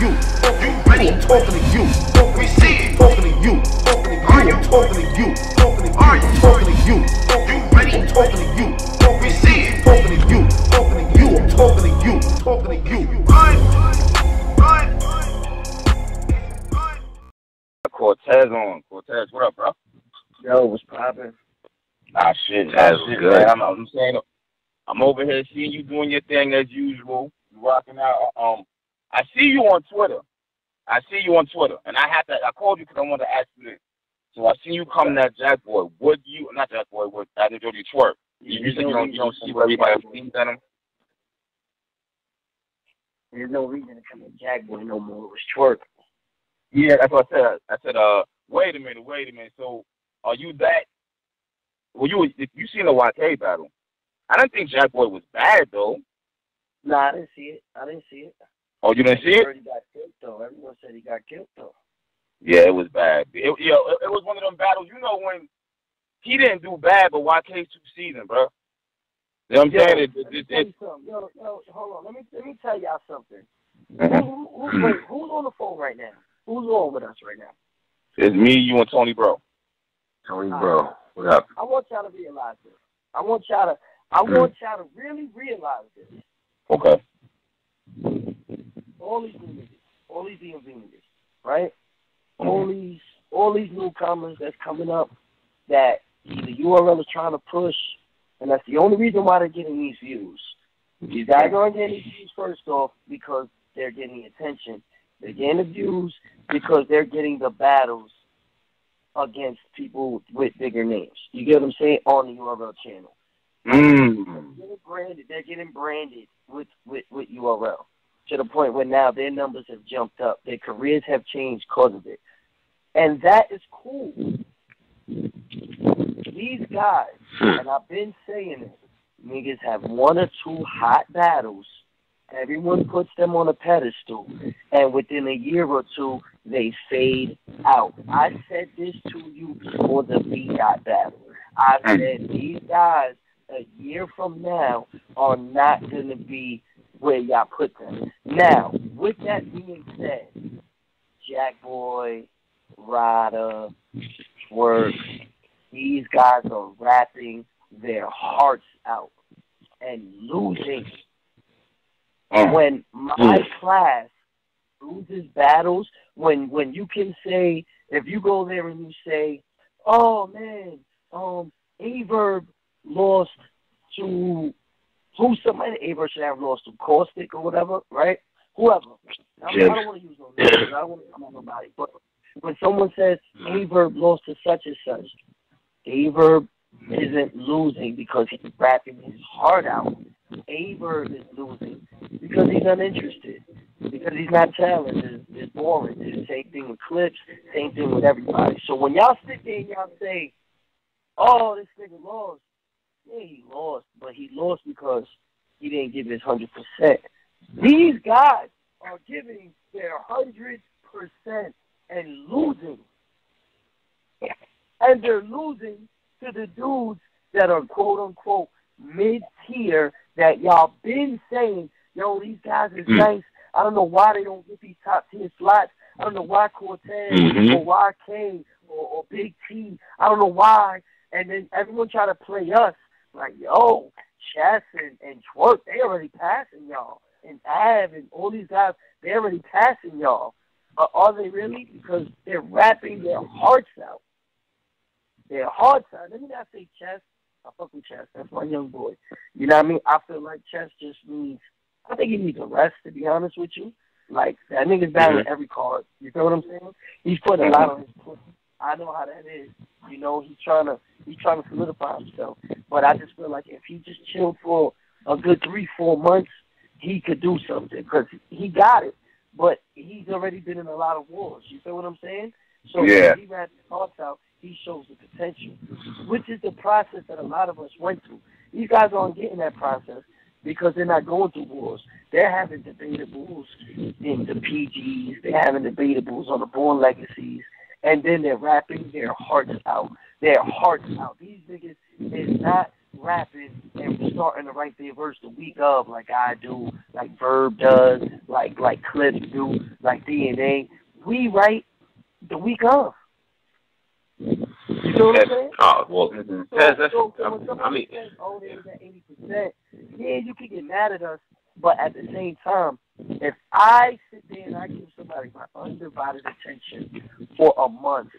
you. I'm talking to you. We see it. Talking to you. Are you talking to you? Are you talking to you? You ready? I'm talking to you. We see it. Talking to you. I'm talking to you. Talking to you. Cortez on. Cortez, what up, bro? Yo, what's poppin'? Ah, shit, good. Man. I'm saying, I'm over here seeing you doing your thing as usual. You rocking out. I see you on Twitter. And I called you because I wanted to ask you this. So I see you coming at Jack Boy. Would you, not Jack Boy, would I enjoy you twerk? You said you don't see where everybody sees at him? There's no reason to come at Jack Boy no more. It was twerk. Yeah, that's what I said. I said, wait a minute. So, are you that? Well, if you seen the YK battle, I didn't think Jack Boy was bad though. Nah, I didn't see it. Oh, you didn't see it? He got killed though. Everyone said he got killed though. Yeah, it was bad. It was one of them battles. You know when he didn't do bad, but YK's too seasoned, bro. You know what I'm saying? Yo, hold on. Let me tell y'all something. Mm-hmm. Who's on the phone right now? Who's on with us right now? It's me, you, and Tony, bro. Tony, bro. What up? I want y'all to realize this. I want y'all to really realize this. Okay. All these DMV niggas, right? Mm-hmm. All these newcomers that's coming up that the URL is trying to push, and that's the only reason why they're getting these views. These guys aren't getting these views first off because they're getting attention. They're getting the views because they're getting the battles against people with bigger names. You get what I'm saying? On the URL channel. They're getting branded with URL to the point where now their numbers have jumped up. Their careers have changed because of it. And that is cool. These guys, and I've been saying it, niggas have one or two hot battles. Everyone puts them on a pedestal, and within a year or two, they fade out. I said this to you before the V-Dot battle. I said these guys, a year from now, are not going to be where y'all put them. Now, with that being said, Jack Boy, Ryder, Twerk, these guys are rapping their hearts out and losing. When my class loses battles, when you can say, if you go there and you say, oh man, Averb lost to somebody, Averb should have lost to Caustic or whatever, right? Whoever. I don't want to use no names. I don't want to come on nobody. But when someone says Averb lost to such and such, Averb isn't losing because he's rapping his heart out. Averb is losing because he's uninterested, because he's not talented. It's boring. It's the same thing with clips, same thing with everybody. So when y'all sit there and y'all say, oh, this nigga lost, yeah, he lost, but he lost because he didn't give his 100%. These guys are giving their 100% and losing. And they're losing to the dudes that are quote-unquote mid-tier that y'all been saying, yo, these guys is nice. I don't know why they don't get these top-tier slots. I don't know why Cortez or YK or Big T. I don't know why. And then everyone try to play us like, yo, Chess and Twerk, they already passing y'all. And Av and all these guys, they already passing y'all. Are they really? Because they're rapping their hearts out. Their hearts out. Let me not say Chess. I fuck with Chess. That's my young boy. You know what I mean? I feel like Chess just needs, I think he needs a rest, to be honest with you. Like, that nigga's battling every card. You feel what I'm saying? He's putting a lot on his plate. I know how that is. You know, he's trying to solidify himself. But I just feel like if he just chilled for a good 3-4 months, he could do something. Because he got it. But he's already been in a lot of wars. You feel what I'm saying? So if he raps his hearts out, he shows the potential, which is the process that a lot of us went through. These guys aren't getting that process because they're not going through wars. They're having debatables in the PGs. They're having debatables on the Born Legacies. And then they're rapping their hearts out. Their hearts out. These niggas is not rapping and starting to write their verse the week of like I do, like Verb does, like like Clips do, like DNA. We write the week of. You know what I'm saying? Oh, well, I mean, says, oh, they was at 80%. Yeah, you can get mad at us, but at the same time, if I sit there and I give somebody my undivided attention for a month,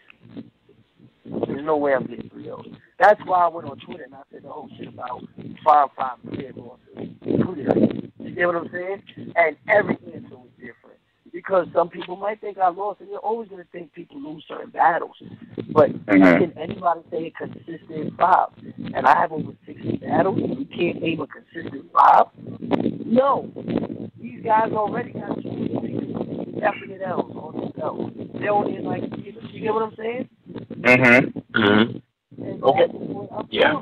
there's no way I'm getting 3-0. That's why I went on Twitter and I said the whole shit about 5-5 clear losses. You get what I'm saying? And every answer was different. Because some people might think I lost, and you're always going to think people lose certain battles. But can anybody say a consistent 5? And I have over 60 battles, and you can't name a consistent 5? No. These guys already got 2 definite L's on themselves. They only like, you get what I'm saying? And okay. Yeah.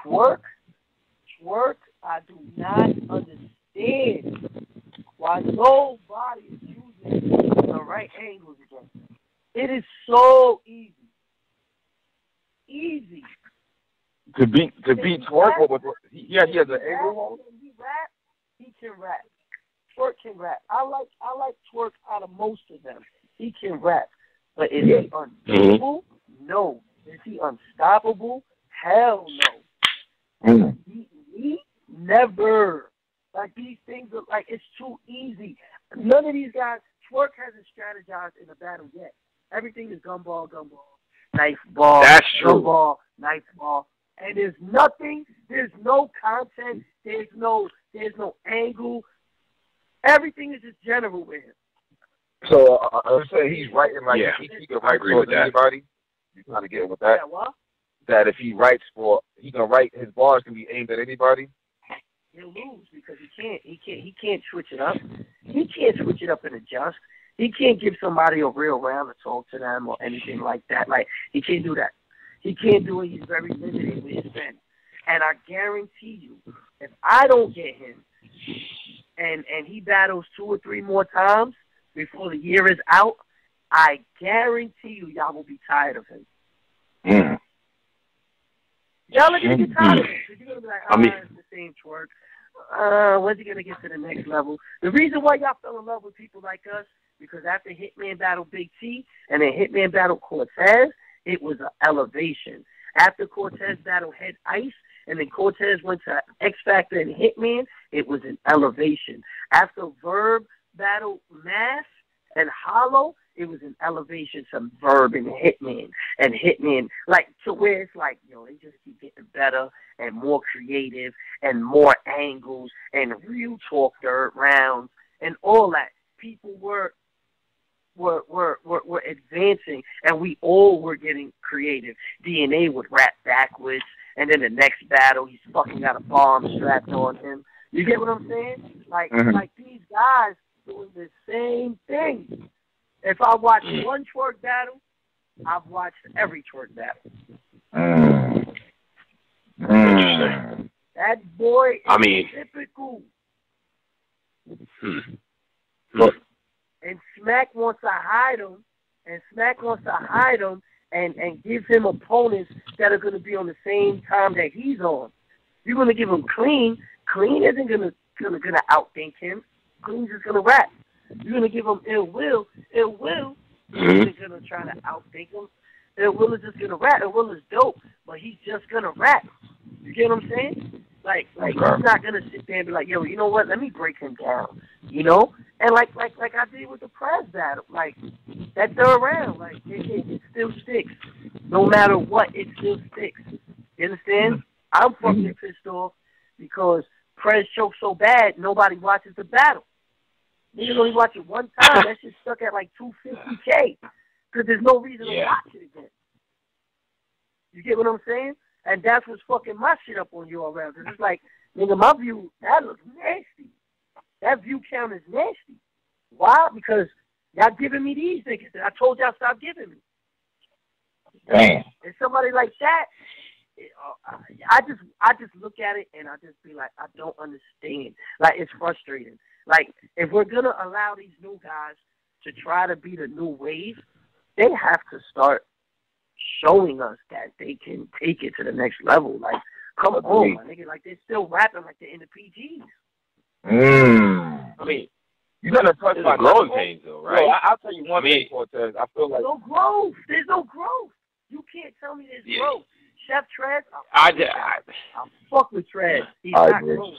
Twerk, I do not understand why nobody is using the right angles again. It is so easy. Easy. To beat Twerk, he has an angle. He can rap. Twerk can rap. I like Twerk out of most of them. He can rap. But is he unbeatable? No. Is he unstoppable? Hell no. He never. Like, these things are like, it's too easy. None of these guys, Twerk hasn't strategized in a battle yet. Everything is gumball, knife ball, that's true. Gumball, knife ball. And there's no content, there's no angle. Everything is just general with him. So I would say he's writing like he can write for anybody. You trying to get with that? Yeah, what? That if he writes he can write, his bars can be aimed at anybody. He'll lose because he can't switch it up. He can't switch it up and adjust. He can't give somebody a real round to talk to them or anything like that. Like, he can't do that. He can't do it. He's very limited with his pen. And I guarantee you, if I don't get him and he battles 2 or 3 more times before the year is out, I guarantee you y'all will be tired of him. Y'all are going to get tired of him. You're going to be like, it's the same Twerk. When's he going to get to the next level? The reason why y'all fell in love with people like us, because after Hitman battled Big T and then Hitman battled Cortez, it was an elevation. After Cortez battled Head Ice and then Cortez went to X Factor and Hitman, it was an elevation. After Verb battled Mass and Hollow, it was an elevation to Verb and Hitman. And Hitman, like, to where it's like, they just keep getting better and more creative and more angles and real talk third rounds and all that. People were advancing, and we all were getting creative. DNA would rap backwards, and then the next battle, he's fucking got a bomb strapped on him. You get what I'm saying? Like these guys doing the same thing. If I watch one Twerk battle, I've watched every Twerk battle. Interesting. That boy is typical. And Smack wants to hide him, and give him opponents that are going to be on the same time that he's on. You're going to give him Clean. Clean isn't going to outthink him. Clean's just going to rap. You're going to give him Ill Will. Ill Will isn't going to try to outthink him. Ill Will is just going to rap. Ill Will is dope, but he's just going to rap. You get what I'm saying? Like he's not going to sit there and be like, yo, you know what? Let me break him down. You know? And like I did with the Prez battle. Like, that third round, like, it still sticks. No matter what, it still sticks. You understand? I'm fucking pissed off because Prez choked so bad, nobody watches the battle. Niggas only watch it one time. That shit stuck at like 250K. Because there's no reason to watch it again. You get what I'm saying? And that's what's fucking my shit up on URL. Because it's like, nigga, my view, that looks nasty. That view count is nasty. Why? Because y'all giving me these niggas that I told y'all stop giving me. Damn. And somebody like that, I just look at it and I just be like, I don't understand. Like, it's frustrating. Like, if we're going to allow these new guys to try to be the new wave, they have to start showing us that they can take it to the next level. Like, come on, my nigga. Like, they're still rapping like they're in the PGs. I mean, You're not impressed by growing pains, though, right? Yo, I'll tell you one thing, Cortez. I feel like no growth. There's no growth. You can't tell me there's growth. Chef Trez, I fuck with Trez. He's not growing.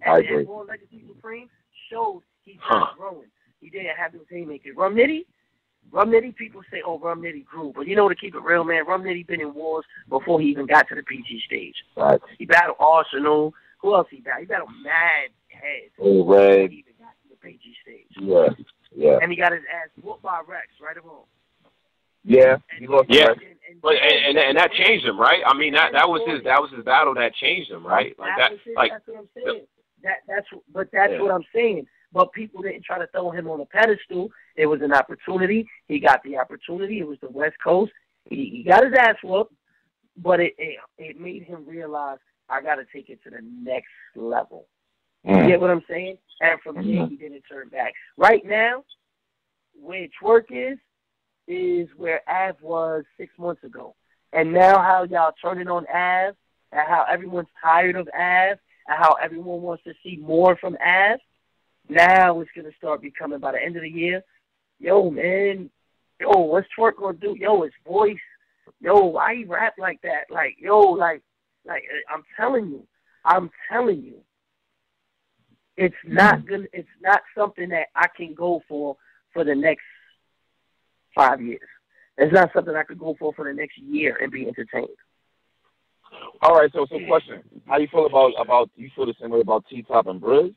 I agree. Born Legacy Supreme shows he's not growing. He didn't have those haymakers. Rum Nitty, people say, oh, Rum Nitty grew. But you know, to keep it real, man, Rum Nitty been in wars before he even got to the PG stage. Right. He battled Arsenal. Who else he battled? He battled Mad Heads. Red. Before he even got to the PG stage. Yeah, yeah. And he got his ass whooped by Rex, right or wrong? Yeah, and that changed him, right? I mean, that was his battle that changed him, right? Like that, that's what I'm saying. That's what I'm saying. But people didn't try to throw him on a pedestal. It was an opportunity. He got the opportunity. It was the West Coast. He got his ass whooped, but it made him realize I got to take it to the next level. You get what I'm saying? And from there, he didn't turn back. Right now, where Twerk is where Av was 6 months ago. And now how y'all turning on Av, and how everyone's tired of Av, and how everyone wants to see more from Av, now it's going to start becoming by the end of the year. Yo, man, what's Twerk going to do? Yo, his voice. Yo, why he rap like that? Like, yo, like I'm telling you, it's not good. It's not something that I can go for the next 5 years. It's not something I could go for the next year and be entertained. All right, so question. How you feel about you feel the same way about T-Top and Briz?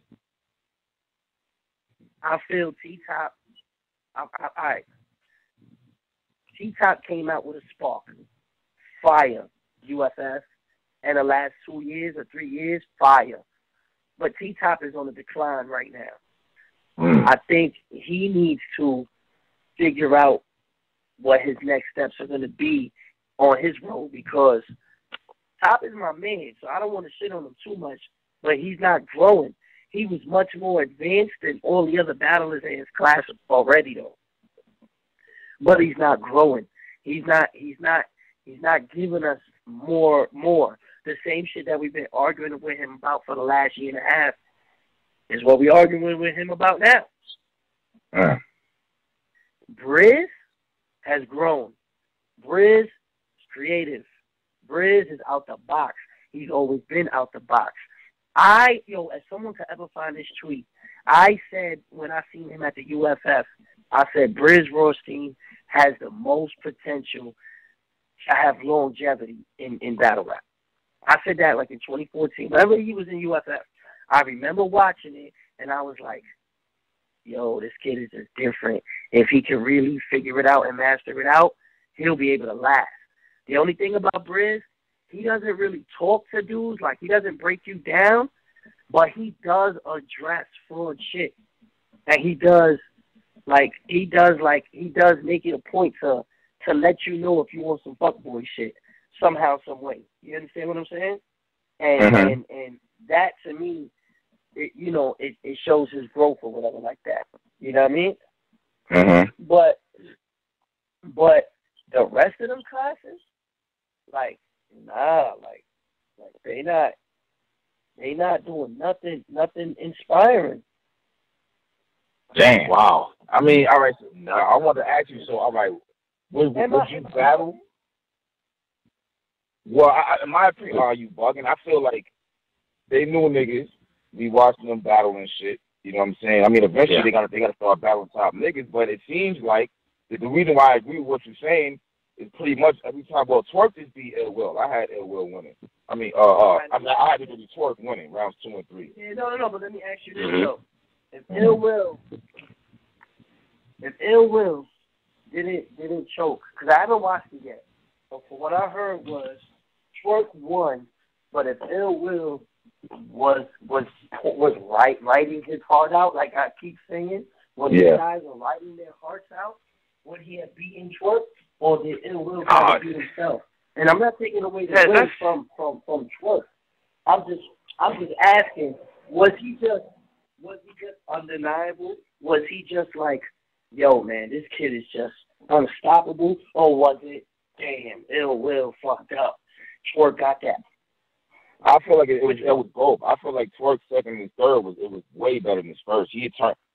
I feel T-Top, all right. T-Top came out with a spark. Fire, UFS. And the last 2 years or 3 years, fire. But T-Top is on the decline right now. I think he needs to figure out what his next steps are going to be on his road, because Top is my man, so I don't want to shit on him too much, but he's not growing. He was much more advanced than all the other battlers in his class already, though. But he's not growing. He's not giving us more. The same shit that we've been arguing with him about for the last year and a half is what we're arguing with him about now. Briz has grown. Briz is creative. Briz is out the box. He's always been out the box. As someone could ever find this tweet, I said when I seen him at the UFF, I said Briz Rothstein has the most potential to have longevity in battle rap. I said that like in 2014. Whenever he was in UFF, I remember watching it, and I was like, yo, this kid is just different. If he can really figure it out and master it out, he'll be able to last. The only thing about Briz, he doesn't really talk to dudes. Like, he doesn't break you down, but he does address fraud shit. And he does make it a point to let you know if you want some fuckboy shit somehow, some way. You understand what I'm saying? And that, to me, it shows his growth or whatever like that. You know what I mean? But the rest of them classes, like they not doing nothing inspiring. Damn. Wow. I mean, all right. So, I want to ask you. So, all right, would you battle? Well, in my opinion, are you bugging? I feel like they new niggas. We watching them battle and shit. You know what I'm saying? I mean, eventually they gotta start battling top niggas. But it seems like the reason why I agree with what you're saying is pretty much every time. Well, Twerk just beat Ill Will. I had Ill Will winning. I had to be Twerk winning rounds 2 and 3. Yeah, no. But let me ask you this though: If Ill Will didn't choke, because I haven't watched it yet. But for what I heard was Twerk won, but if Ill Will was writing his heart out, like I keep saying, when these guys are writing their hearts out, would he have beaten Twerk, or did Ill Will try to beat himself? And I'm not taking away the win from Twerk. I'm just asking, was he just undeniable? Was he just like, yo man, this kid is just unstoppable? Or was it, damn, Ill Will fucked up, Twerk got that? I feel like it was both. I feel like Twerk's second and third was way better than his first.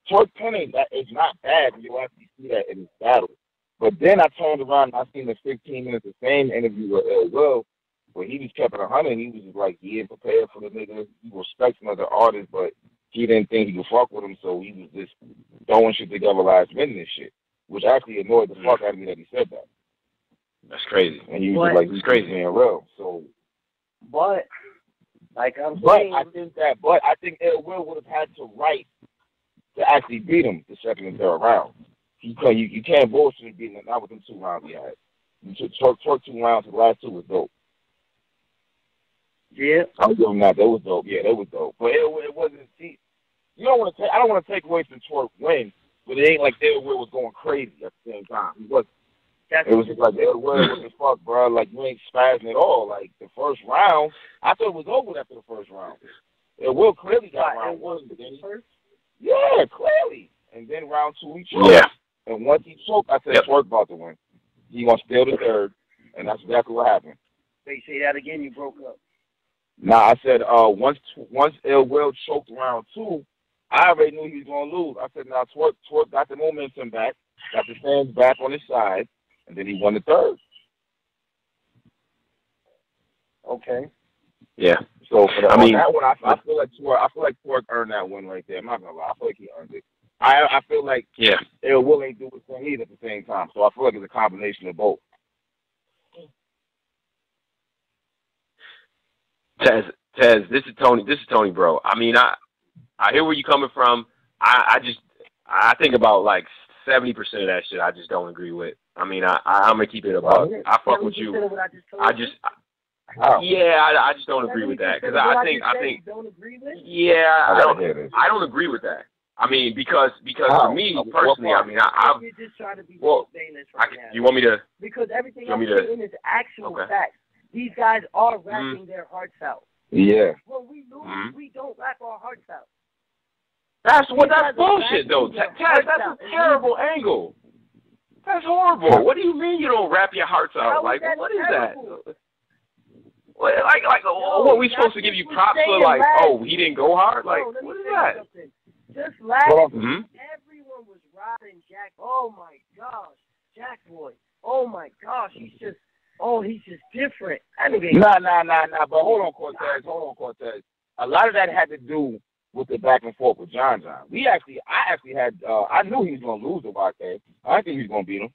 Twerk pinning, it's not bad. You actually see that in his battle. But then I turned around and I seen the 15 minutes the same interview with Ill Will, where he was kept at 100 and he was just like, he ain't prepared for the nigga. He respects another artist, but he didn't think he could fuck with him, so he was just throwing shit together last minute and shit, which actually annoyed the fuck out of me that he said that. That's crazy. And he was like, he's crazy man, real. So, but like I'm saying, I think Ill Will would have had to write to actually beat him the second and third round. You can't bullshit beating him, not with them 2 rounds he had. You should twerk 2 rounds. The last 2 was dope. Yeah, I'll give him that. That was dope. Yeah, that was dope. But it wasn't. See, you don't want to take. I don't want to take away from Twerk win, but it ain't like Ill Will was going crazy at the same time. It was just like Ill Will, what the fuck, bro? Like you ain't spazzing at all. Like the first round, I thought it was over after the first round. Ill Will clearly got round 1, but then yeah, clearly. And then round 2 he choked. Yeah. And once he choked, I said Twerk about to win. He gonna steal the third, and that's exactly what happened. Say that again. You broke up. Nah, I said once Ill Will choked round 2, I already knew he was gonna lose. I said now Twerk got the momentum back, got the fans back on his side, and then he won the third. Okay. Yeah. So for that one, I feel like Twerk earned that win right there. I'm not gonna lie, I feel like he earned it. I feel like Ill Will ain't do his thing either at the same time. So I feel like it's a combination of both. Tez, this is Tony, bro. I mean, I hear where you're coming from. I think about like 70% of that shit I just don't agree with. I mean, I'm gonna keep it about. I fuck with you. I just don't agree with that because I think yeah, I don't agree with that. I mean, because for me personally, I mean, you're just trying to be famous right now. You want me to? Because everything I'm saying is actual facts. These guys are rapping their hearts out. Yeah. When we lose, we don't rap our hearts out. That's bullshit, though. Taz, that's a terrible angle. That's horrible. What do you mean you don't rap your hearts out? Like, what is that? What, what, we supposed to give you props for, like, oh, he didn't go hard? Like, what is that? Just last week, everyone was riding Jack. Oh, my gosh. Jack Boy. Oh, my gosh. He's just different. Nah. But hold on, Cortez. A lot of that had to do with the back and forth with John. I actually had, I knew he was going to lose the podcast. I didn't think he was going to beat him.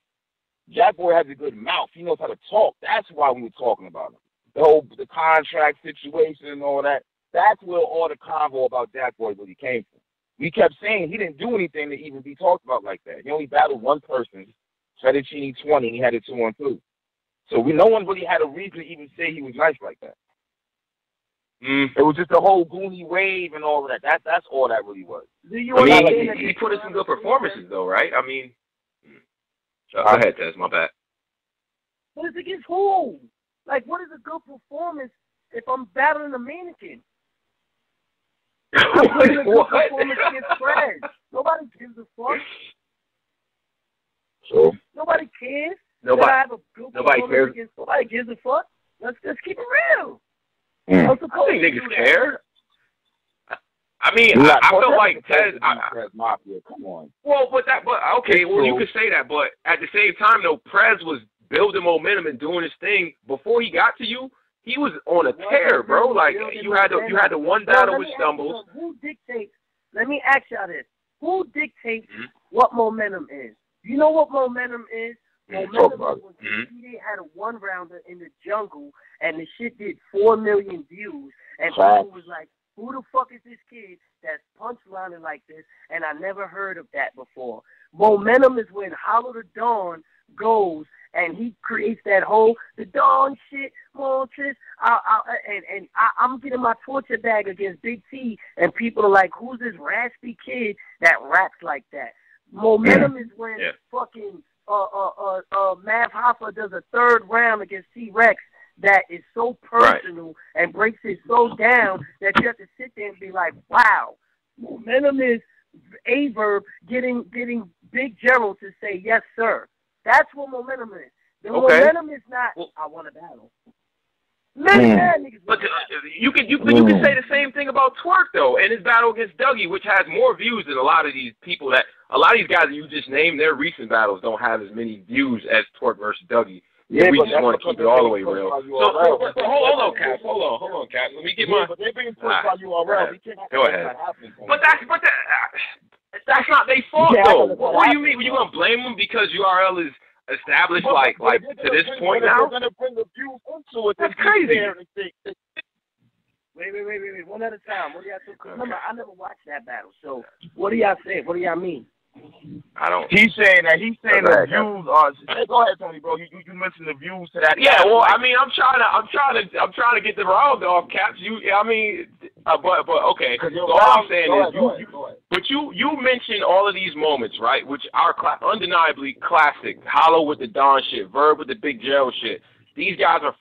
Jack Boy has a good mouth. He knows how to talk. That's why we were talking about him. The contract situation and all that. That's where all the convo about Jack Boy really came from. We kept saying he didn't do anything to even be talked about like that. He only battled one person, Fettuccine 20, and he had a 2-on-2. So no one really had a reason to even say he was nice like that. It was just the whole Goonie wave and all of that. That's all that really was. He put in some good performances, though, right? I mean, go ahead, Tez, my bad. But it's against who? Like, what is a good performance if I'm battling a mannequin? I'm putting a good performance against Fred. Nobody gives a fuck. So nobody cares. Nobody cares. Nobody gives a fuck. Let's keep it real. I think niggas care. I mean, I felt like Tez. Come on. Well, okay. Well, you could say that, but at the same time, though, Prez was building momentum and doing his thing before he got to you. He was on a tear, bro. Like you had the one battle with stumbles. Who dictates? Let me ask y'all this: who dictates what momentum is? You know what momentum is? Momentum was when he had a one-rounder in the jungle, and the shit did 4 million views, and people was like, who the fuck is this kid that's punchlining like this? And I never heard of that before. Momentum is when Hollow the Dawn goes and he creates that whole the Dawn shit, Montes. I'm getting my torture bag against Big T, and people are like, who's this raspy kid that raps like that? Momentum is when fucking Mav Hoffa does a third round against T-Rex that is so personal and breaks it so down that you have to sit there and be like, wow. Momentum is Averb getting Big Gerald to say, yes, sir. That's what momentum is. The momentum is not, I want to battle. But you can say the same thing about Twerk though, and his battle against Dougie, which has more views than a lot of these people that a lot of these guys that you just named. Their recent battles don't have as many views as Twerk versus Dougie. Yeah, we just want to keep it all the way real. So hold on, Caps. Hold on, Caps. Let me get my. But they bring Twerk by URL. Go ahead. But that's not their fault though. What do you mean? Are you gonna blame them because URL is established like to this point now? They're gonna bring the views into it. That's crazy. Wait. One at a time. What do y'all think? Remember, I never watched that battle. So, what do y'all say? What do y'all mean? I don't. He's saying the views are. Go ahead, Tony, bro. You mentioned the views to that. Yeah, well, I mean, I'm trying to get the round off, Caps. But okay. So all I'm saying is, you mentioned all of these moments, right? Which are undeniably classic. Hollow with the Don shit, Verb with the Big Jail shit. These guys are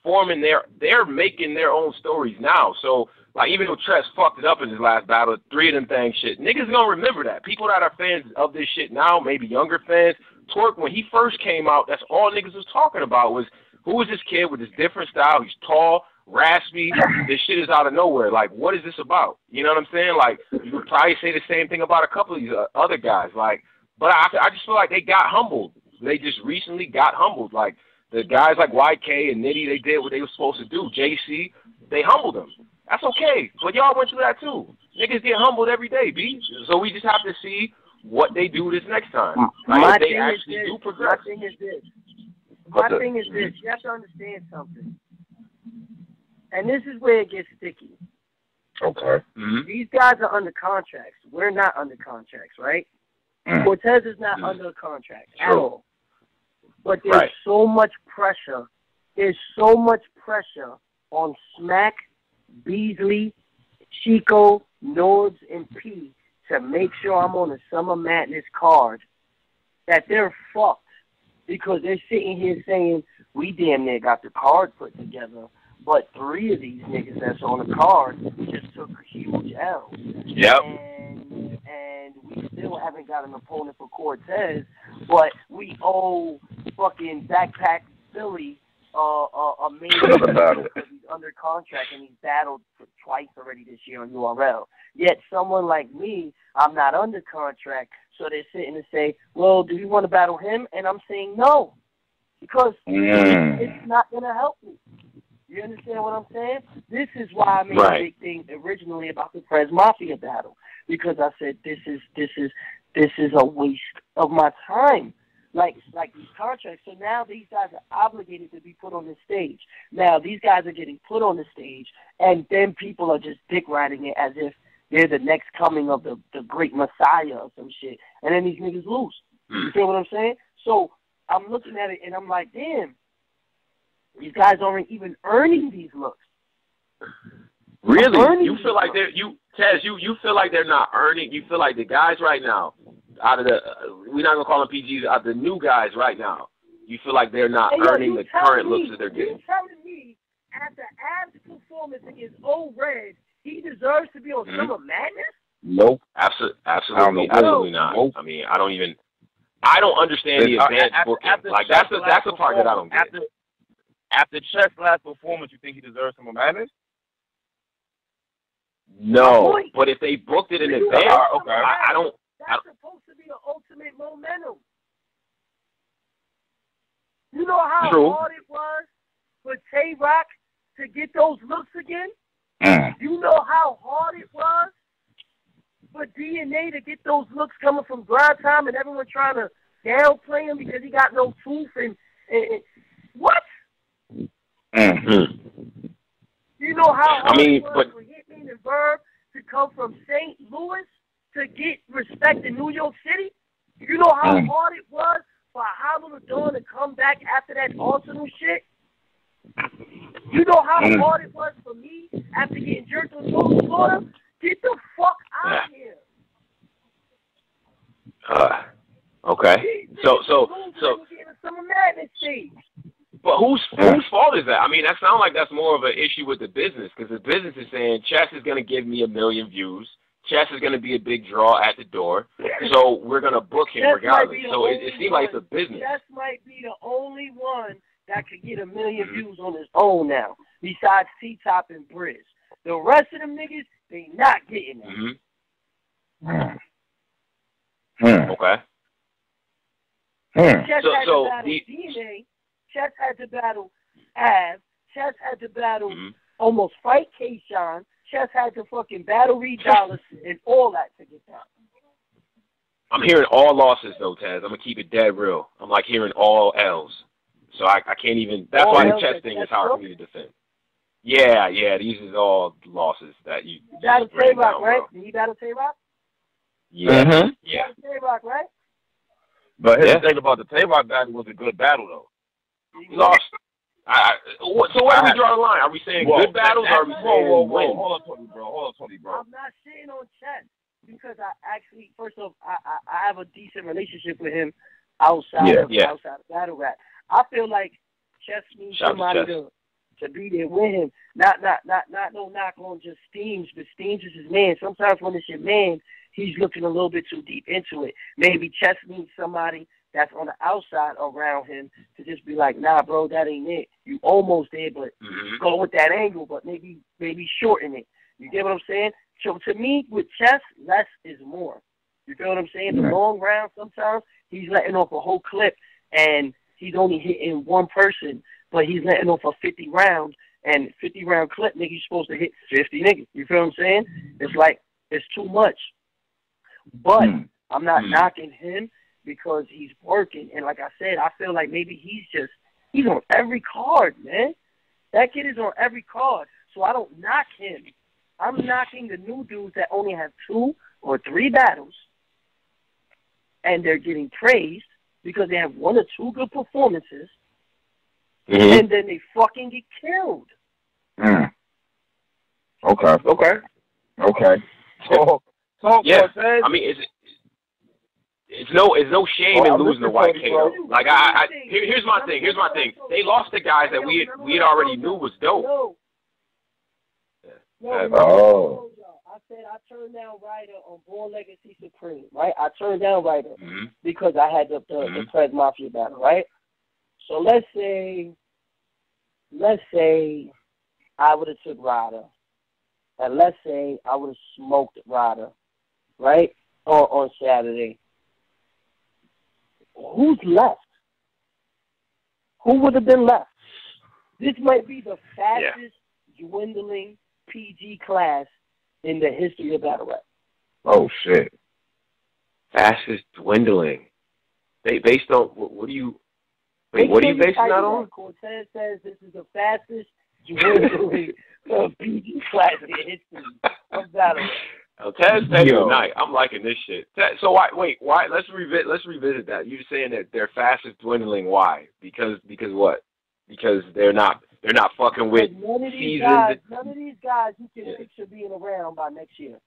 they're making their own stories now. So, like, even though Tress fucked it up in his last battle, 3 of them things shit, niggas gonna remember that. People that are fans of this shit now, maybe younger fans, Twerk, when he first came out, that's all niggas was talking about was, who is this kid with this different style? He's tall, raspy, this shit is out of nowhere. Like, what is this about? You know what I'm saying? Like, you could probably say the same thing about a couple of these other guys. Like, but I just feel like they got humbled. They just recently got humbled. Like, the guys like YK and Nitty, they did what they were supposed to do. JC, they humbled them. That's okay. But y'all went through that too. Niggas get humbled every day, B. So we just have to see what they do this next time. Like, if they actually do progress. My thing is this. You have to understand something. And this is where it gets sticky. Okay. Mm-hmm. These guys are under contracts. We're not under contracts, right? Cortez is not under a contract at all. But there's so much pressure. There's so much pressure on Smack, Beasley, Chico, Norbs, and P to make sure I'm on the Summer Madness card that they're fucked because they're sitting here saying, we damn near got the card put together, but 3 of these niggas that's on the card just took huge L's. Yep. And we still haven't got an opponent for Cortez, but we owe fucking Backpack Philly a major battle because he's under contract and he's battled twice already this year on URL. Yet someone like me, I'm not under contract, so they're sitting and say, well, do you want to battle him? And I'm saying no, because it's not going to help me. You understand what I'm saying? This is why I made a big thing originally about the Prez Mafia battle, because I said this is a waste of my time. Like these contracts. So now these guys are obligated to be put on the stage. Now these guys are getting put on the stage, and then people are just dick riding it as if they're the next coming of the great Messiah or some shit. And then these niggas lose. You feel what I'm saying? So I'm looking at it and I'm like, damn, these guys aren't even earning these looks. Really? You feel like Tez, you feel like they're not earning? You feel like the guys right now, out of the, we're not going to call them PGs, out of the new guys right now, you feel like they're not earning the current looks that they're getting? You're telling me after Ab's performance against Old Red, he deserves to be on Summer Madness? Nope. Absolutely not. Nope. I mean, I don't understand the advanced booking. Like, that's the part that I don't get. After Chet's last performance, you think he deserves Summer Madness? No, but if they booked it in advance, I don't. That's supposed to be the ultimate momentum. You know how hard it was for Tay-Rock to get those looks again? You know how hard it was for DNA to get those looks coming from Grind Time and everyone trying to downplay him because he got no tooth and what? You know how hard it was for Hitman and Verb to come from St. Louis to get respect in New York City? You know how hard it was for Hollow the Dawn to come back after that Arsenal shit? You know how hard it was for me after getting jerked on Florida? Get the fuck out of here. Okay. So. Summer Madness stage. But whose fault is that? I mean, that sounds like that's more of an issue with the business, because the business is saying Chess is going to give me 1 million views. Chess is going to be a big draw at the door, so we're going to book him regardless. So it seems like it's a business. Chess might be the only one that could get 1 million views on his own now, besides T-Top and Briz. The rest of them niggas, they not getting that. Okay. Chess had to battle DNA. Chess had to battle Av. Chess had to battle almost fight K-Shine. Chess had to fucking battle Reed Dollars and all that to get down. I'm hearing all losses though, Taz. I'm gonna keep it dead real. I'm like hearing all L's, so I can't even. That's why the chess thing is hard for me to defend. Yeah, these is all losses that you battle Tay-Rock, right? Did he battle Tay-Rock? Yeah, yeah. Tay-Rock, right? But here's the thing about the Tay-Rock battle was a good battle though. He lost. So where do we draw the line? Are we saying good battles or are we saying wins? Hold on, Tony, bro. I'm not shitting on Chess because I actually, first off, I have a decent relationship with him outside of battle rap. I feel like Chess needs somebody to be there with him. Not no knock on just Steams, but Steams is his man. Sometimes when it's your man, he's looking a little bit too deep into it. Maybe Chess needs somebody that's on the outside around him to just be like, nah, bro, that ain't it. You almost there, but go with that angle, but maybe shorten it. You get what I'm saying? So to me, with Chess, less is more. You feel what I'm saying? The long round, sometimes he's letting off a whole clip, and he's only hitting one person, but he's letting off a 50 round, and 50 round clip, nigga, you're supposed to hit 50 niggas. You feel what I'm saying? It's like, it's too much. But I'm not knocking him because he's working. And like I said, I feel like maybe he's on every card, man. That kid is on every card. So I don't knock him. I'm knocking the new dudes that only have 2 or 3 battles, and they're getting praised because they have 1 or 2 good performances, and then they fucking get killed. Okay. So yeah, I mean, it's no shame in losing to YK. Like here's my thing. They lost to guys that we had already knew was dope. I said I turned down Ryder on Born Legacy Supreme, right? I turned down Ryder because I had the Prez Mafia battle, right? So let's say I would have took Ryder, and let's say I would have smoked Ryder, right? On Saturday. Who's left? Who would have been left? This might be the fastest dwindling PG class in the history of battle rap. Oh shit! Fastest dwindling. Based on what do you? Wait, what are you basing that on? Cortez says this is the fastest dwindling PG class in the history of battle rap. Oh, Taz said tonight. I'm liking this shit. So why? Let's revisit that. You're saying that they're fastest dwindling. Why? Because what? Because they're not fucking with seasons. None of these guys you can picture being around by next year.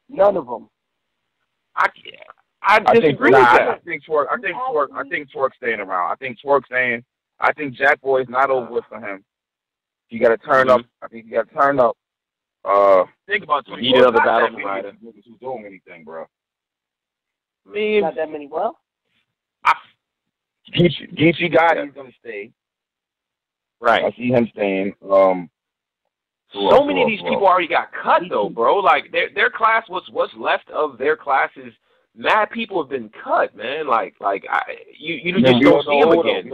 None of them. I disagree with that. I think Twerk's staying around. I think Jack Boy's not over with for him. You got to turn up. I think you got to turn up. Think about you need another battle for Ryder. Who's doing anything, bro? I mean, not that many. Well, Geechee Gotti's gonna stay. Right. I see him staying. So many of these people already got cut though, bro. Like their class, what's left of their classes. Mad people have been cut, man. You just don't see them again.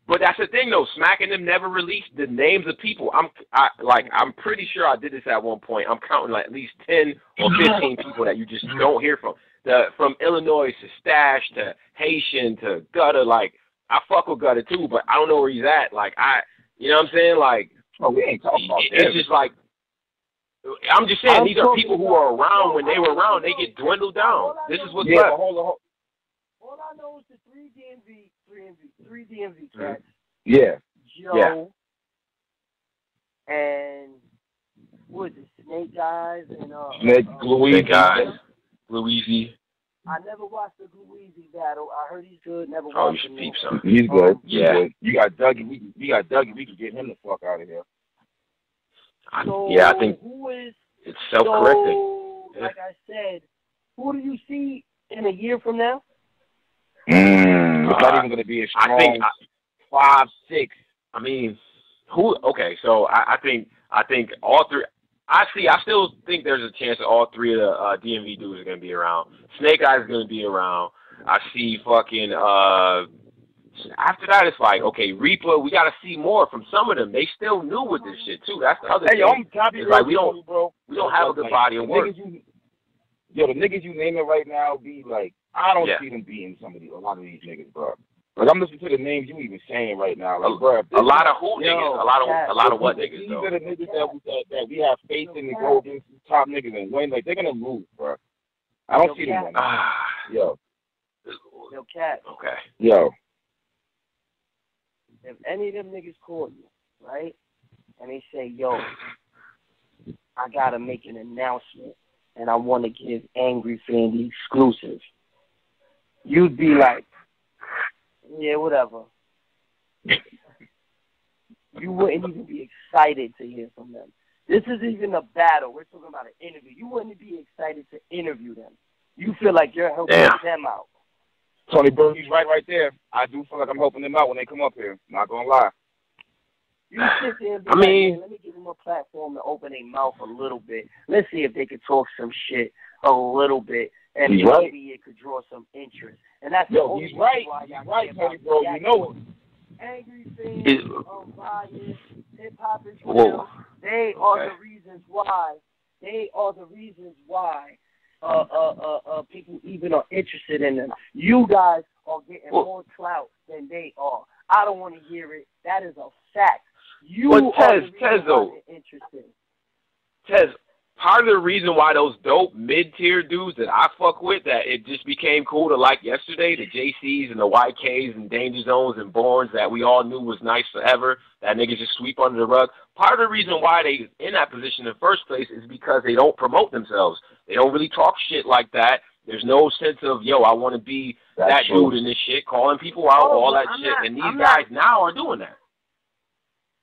But that's the thing, though. Smacking them never released the names of people. I'm pretty sure I did this at one point. I'm counting like at least 10 or 15 people that you just don't hear from. From Illinois to Stash to Haitian to Gutter. Like I fuck with Gutter too, but I don't know where he's at. You know what I'm saying? Like, we ain't talking about it's just like I'm just saying these are people who are around when they were around. They get dwindled down. This is what's left. Hold on. All I know is the 3 DMV tracks. Yeah. Joe and what is it? Snake Eyes and Snake Eyes, Louisi. I never watched the Louisi battle. I heard he's good. Never watched. Oh, you should peep some. He's good. Yeah. You got Dougie. We can get him the fuck out of here. I think it's self-correcting. Like I said, who do you see in a year from now? It's not even going to be as strong. 5, 6. I mean, who? Okay, so I think all three. I still think there's a chance that all three of the DMV dudes are gonna be around. Snake Eyes is gonna be around. I see fucking. After that, it's like, okay, Reaper. We gotta see more from some of them. They still new with this shit too. That's the other thing. It's like we don't have a good body of work. The niggas you naming right now be like, I don't see them beating a lot of these niggas, bro. Like, I'm listening to the names you even saying right now. Like, bro, a lot of who niggas? A lot of what niggas, these though? These are the niggas that we have faith in to go against these top niggas and win. Like, they're going to lose, bro. I don't see them winning. Yo, Cat. Okay. Yo. If any of them niggas call you, right, and they say, yo, I got to make an announcement, and I want to give Angry Fan the exclusive, you'd be like, yeah, whatever. You wouldn't even be excited to hear from them. This is even a battle. We're talking about an interview. You wouldn't be excited to interview them. You feel like you're helping them out. Tony Bernie's right there. I do feel like I'm helping them out when they come up here. Not going to lie. You sit there and be like, let me give them a platform to open their mouth a little bit. Let's see if they could talk some shit a little bit. And maybe it could draw some interest. And that's the only he's right. He's right, Tony, bro. You know it. Angry fans, bias, hip-hop is real. They are the reasons why. They are the reasons why people even are interested in them. You guys are getting more clout than they are. I don't want to hear it. That is a fact. You are the reason why they're interested. Tez, part of the reason why those dope mid-tier dudes that I fuck with, that it just became cool to like yesterday, the JCs and the YKs and Danger Zones and Borns that we all knew was nice forever, that niggas just sweep under the rug. Part of the reason why they in that position in the first place is because they don't promote themselves. They don't really talk shit like that. There's no sense of, yo, I want to be that dude in this shit, calling people out, all that shit. And these guys now are doing that.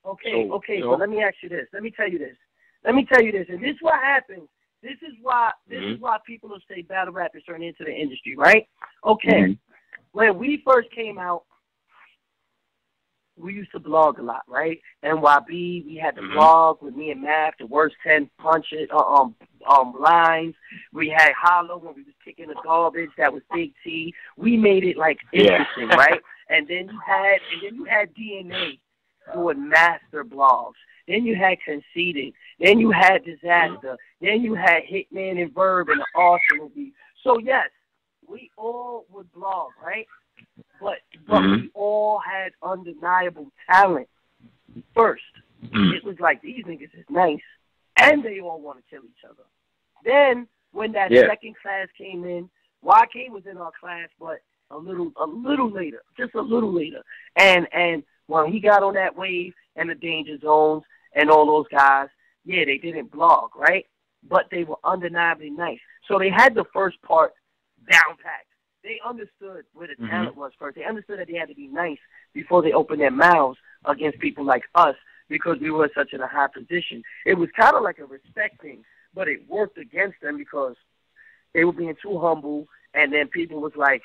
Okay, so let me ask you this. Let me tell you this. And this is what happens. This is why people will say battle rap is turning into the industry, right? Okay. When we first came out, we used to blog a lot, right? NYB, we had the blog with me and Matt, the worst 10 punches, lines. We had Hollow when we was kicking the garbage. That was Big T. We made it like interesting, right? And then you had DNA doing master blogs. Then you had Conceited. Then you had Disaster. Then you had Hitman and Verb and the Arsenal beat. So yes, we all would blog, right? But we all had undeniable talent. First, it was like these niggas is nice, and they all want to kill each other. Then when that second class came in, YK was in our class, but a little later, just a little later. And when he got on that wave and the Danger Zones and all those guys, they didn't blog, right? But they were undeniably nice. So they had the first part down packed. They understood where the talent was first. They understood that they had to be nice before they opened their mouths against people like us because we were such in a high position. It was kind of like a respect thing, but it worked against them because they were being too humble, and then people was like,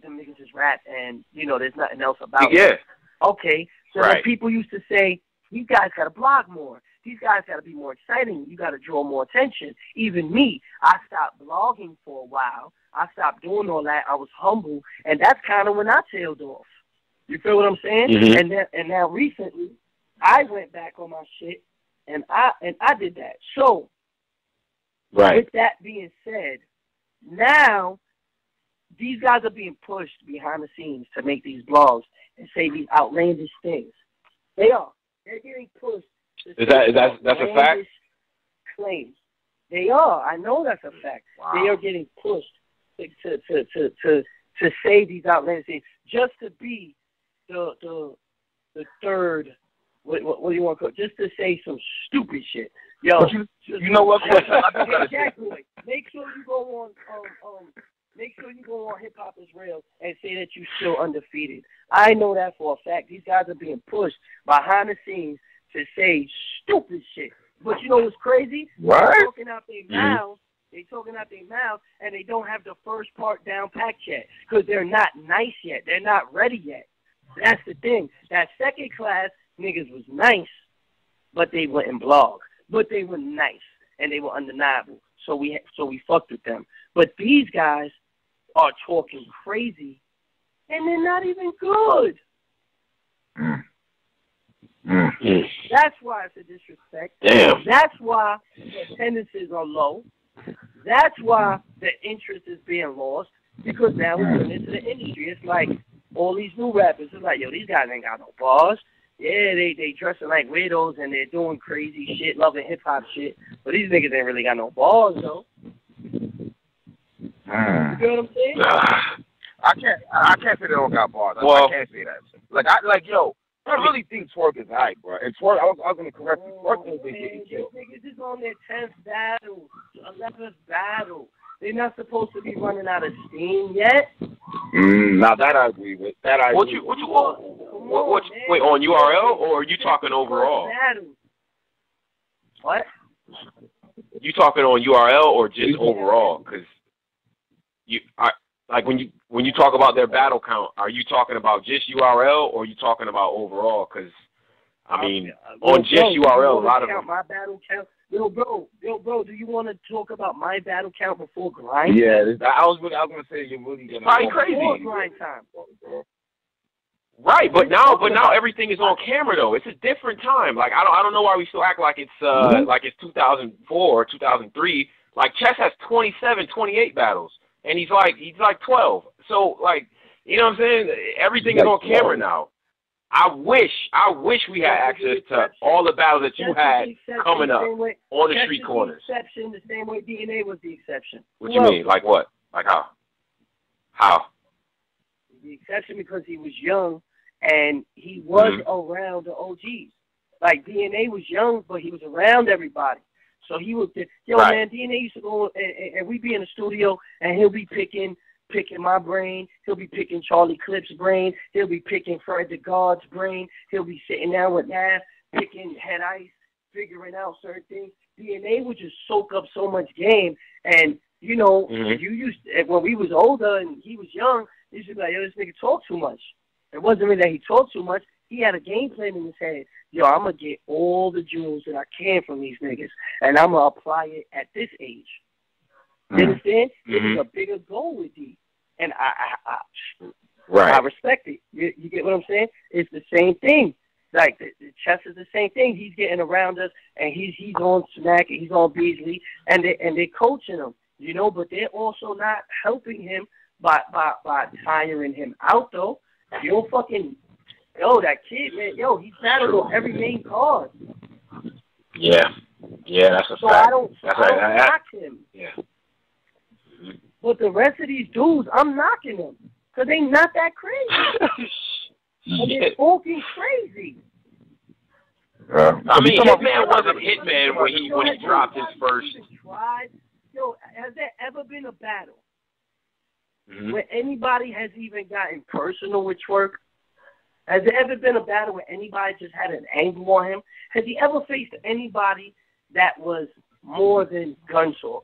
them niggas just rap, and, there's nothing else about it. Okay, so then people used to say, you guys got to blog more. These guys got to be more exciting. You got to draw more attention. Even me, I stopped blogging for a while. I stopped doing all that. I was humble, and that's kind of when I tailed off. You feel what I'm saying? And now recently, I went back on my shit, and I did that. So, with that being said, now these guys are being pushed behind the scenes to make these blogs and say these outlandish things. They are. They're getting pushed. That's a fact? Claims. They are. I know that's a fact. Wow. They are getting pushed to say these outlandish things just to be the third. What do you want to call it? Just to say some stupid shit. Yo, you know what? Exactly. Make sure you go on. Make sure you go on Hip Hop is Real and say that you're still undefeated. I know that for a fact. These guys are being pushed behind the scenes to say stupid shit. But you know what's crazy? What? They're talking out their mouths. They talking out their mouths, and they don't have the first part down packed yet because they're not nice yet. They're not ready yet. That's the thing. That second class niggas was nice, but they wouldn't blog. But they were nice and they were undeniable. So we fucked with them. But these guys are talking crazy and they're not even good. That's why it's a disrespect. Damn. That's why the attendances are low. That's why the interest is being lost, because now we're getting into the industry. It's like all these new rappers. It's like, yo, these guys ain't got no bars. Yeah, they dressing like weirdos and they're doing crazy shit, loving hip hop shit. But these niggas ain't really got no bars though. You know what I'm saying? I can't say they don't got bars. Well, I can't say that. Yo, I really think Twerk is hype, bro. And Twerk, I was gonna correct you. Twerk is getting killed. These niggas is on their 10th battle, 11th battle. They're not supposed to be running out of steam yet. Now that I agree with. Wait, on URL or are you talking overall? What? You talking on URL or just overall? Because when you talk about their battle count, are you talking about just URL or are you talking about overall? Because on just URL, a lot of them. My battle count. Yo, bro, do you want to talk about my battle count before grind? Yeah, I was gonna say you're really gonna. Probably crazy. Before grind time. Right, but now everything is on camera though. It's a different time. Like I don't know why we still act like it's 2004 or 2003. Like Chess has 27, 28 battles, and he's like 12. So like, you know what I'm saying? Everything is on camera now. I wish we had access to all the battles that you had coming up on the street corners. The same way DNA was the exception. What you mean? Like what? Like how? How? The exception because he was young and he was around the OGs. Like DNA was young, but he was around everybody. So he was man. DNA used to go and we'd be in the studio and he'll be picking my brain. He'll be picking Charlie Clip's brain. He'll be picking Fred the God's brain. He'll be sitting down with Nav, picking Head Ice, figuring out certain things. DNA would just soak up so much game. And, you know, when we was older and he was young, he used to be like, yo, this nigga talk too much. It wasn't really that he talked too much. He had a game plan in his head. Yo, I'm going to get all the jewels that I can from these niggas, and I'm going to apply it at this age. You understand? It was a bigger goal with D. And I respect it. You get what I'm saying? It's the same thing. Like the Chess is the same thing. He's getting around us, and he's on Smack, and he's on Beasley, and they're coaching him. You know, but they're also not helping him by tiring him out though. You don't fucking that kid, man. Yo, he's battled on every main card. Yeah, that's a fact. So I don't knock him. Yeah. But the rest of these dudes, I'm knocking them because they not that crazy. And they're talking crazy. I mean, Hitman wasn't Hitman when he dropped his first. Yo, has there ever been a battle where anybody has even gotten personal with Twerk? Has there ever been a battle where anybody just had an angle on him? Has he ever faced anybody that was more than gun talk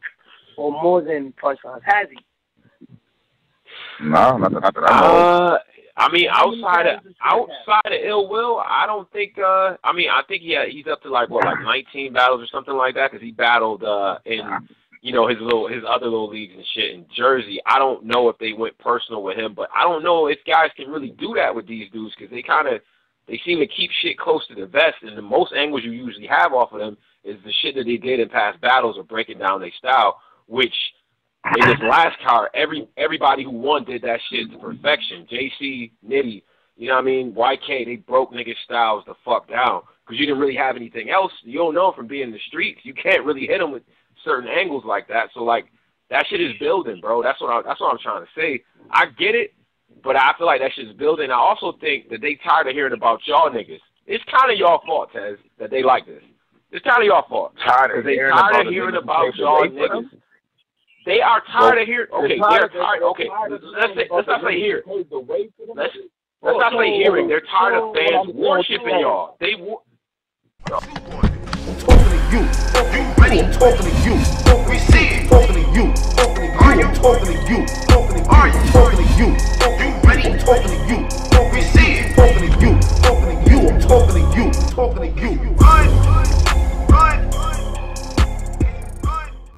or more than punchlines? Has he? No, not that I know. I mean, outside of Ill Will, I don't think. I think he's up to like 19 battles or something like that because he battled in his other little leagues and shit in Jersey. I don't know if they went personal with him, but I don't know if guys can really do that with these dudes because they seem to keep shit close to the vest, and the most angles you usually have off of them is the shit that they did in past battles or breaking down their style, which in this last card, everybody who won did that shit to perfection. JC, Nitty, you know what I mean? YK, they broke niggas' styles the fuck down because you didn't really have anything else. You don't know from being in the streets. You can't really hit them with certain angles like that. So like that shit is building, bro. That's what I'm trying to say. I get it, but I feel like that shit is building. I also think that they tired of hearing about y'all niggas. It's kind of y'all fault, Tez, that they like this. It's kind of y'all fault. They tired of hearing about y'all niggas. They are tired of hearing. Okay, they're tired. Okay, let's not say hear. Let's not say hearing. They're tired of fans worshiping y'all. Talking to you. You ready? Talking to you.